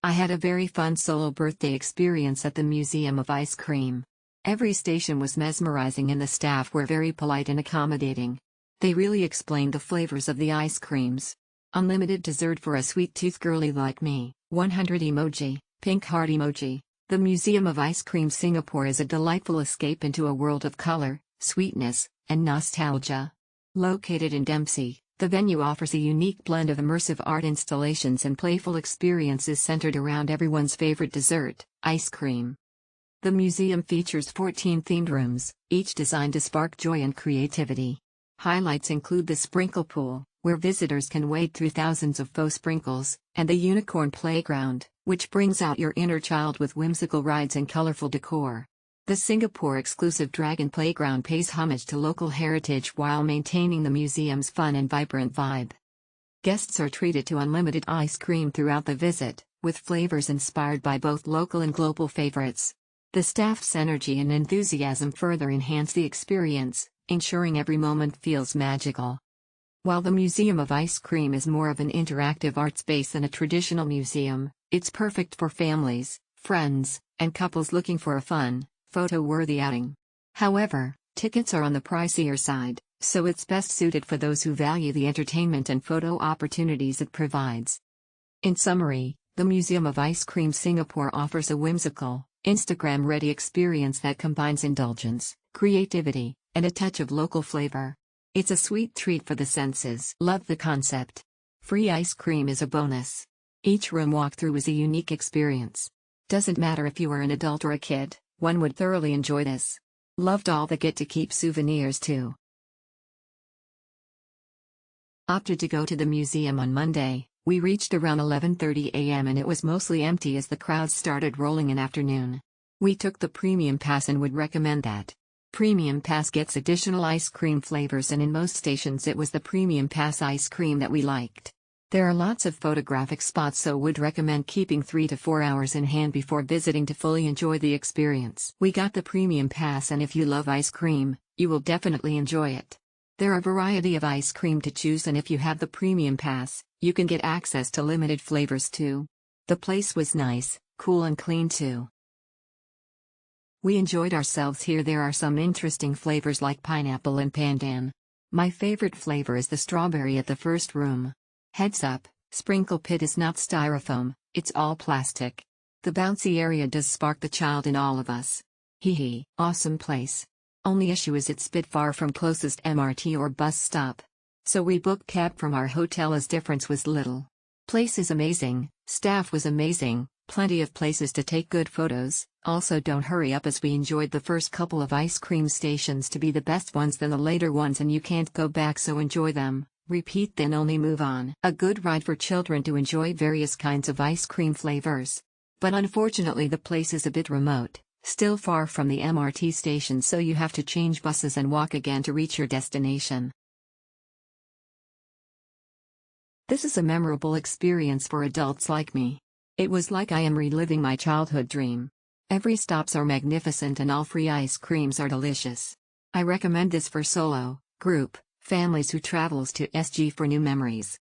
I had a very fun solo birthday experience at the Museum of Ice Cream. Every station was mesmerizing and the staff were very polite and accommodating. They really explained the flavors of the ice creams. Unlimited dessert for a sweet tooth girly like me. 100 emoji, pink heart emoji. The Museum of Ice Cream Singapore is a delightful escape into a world of color, sweetness, and nostalgia. Located in Dempsey, the venue offers a unique blend of immersive art installations and playful experiences centered around everyone's favorite dessert, ice cream. The museum features 14 themed rooms, each designed to spark joy and creativity. Highlights include the sprinkle pool, where visitors can wade through thousands of faux sprinkles, and the unicorn playground, which brings out your inner child with whimsical rides and colorful decor. The Singapore-exclusive Dragon Playground pays homage to local heritage while maintaining the museum's fun and vibrant vibe. Guests are treated to unlimited ice cream throughout the visit, with flavors inspired by both local and global favorites. The staff's energy and enthusiasm further enhance the experience, ensuring every moment feels magical. While the Museum of Ice Cream is more of an interactive art space than a traditional museum, it's perfect for families, friends, and couples looking for a fun, photo-worthy outing. However, tickets are on the pricier side, so it's best suited for those who value the entertainment and photo opportunities it provides. In summary, the Museum of Ice Cream Singapore offers a whimsical, Instagram-ready experience that combines indulgence, creativity, and a touch of local flavor. It's a sweet treat for the senses. Love the concept. Free ice cream is a bonus. Each room walkthrough is a unique experience. Doesn't matter if you are an adult or a kid, one would thoroughly enjoy this. Loved all the get-to-keep souvenirs too. Opted to go to the museum on Monday. We reached around 11:30 a.m. and it was mostly empty as the crowds started rolling in afternoon. We took the premium pass and would recommend that. Premium pass gets additional ice cream flavors and in most stations it was the premium pass ice cream that we liked. There are lots of photographic spots, so would recommend keeping 3 to 4 hours in hand before visiting to fully enjoy the experience. We got the premium pass and if you love ice cream, you will definitely enjoy it. There are a variety of ice cream to choose and if you have the premium pass, you can get access to limited flavors too. The place was nice, cool and clean too. We enjoyed ourselves here. There are some interesting flavors like pineapple and pandan. My favorite flavor is the strawberry at the first room. Heads up, Sprinkle Pit is not styrofoam, it's all plastic. The bouncy area does spark the child in all of us. Hee, awesome place. Only issue is it's a bit far from closest MRT or bus stop. So we booked cab from our hotel as difference was little. Place is amazing, staff was amazing, plenty of places to take good photos. Also don't hurry up as we enjoyed the first couple of ice cream stations to be the best ones than the later ones and you can't go back, so enjoy them, repeat then only move on. A good ride for children to enjoy various kinds of ice cream flavors. But unfortunately the place is a bit remote, still far from the MRT station, so you have to change buses and walk again to reach your destination. This is a memorable experience for adults like me. It was like I am reliving my childhood dream. Every stops are magnificent and all free ice creams are delicious. I recommend this for solo, group, families who travels to SG for new memories.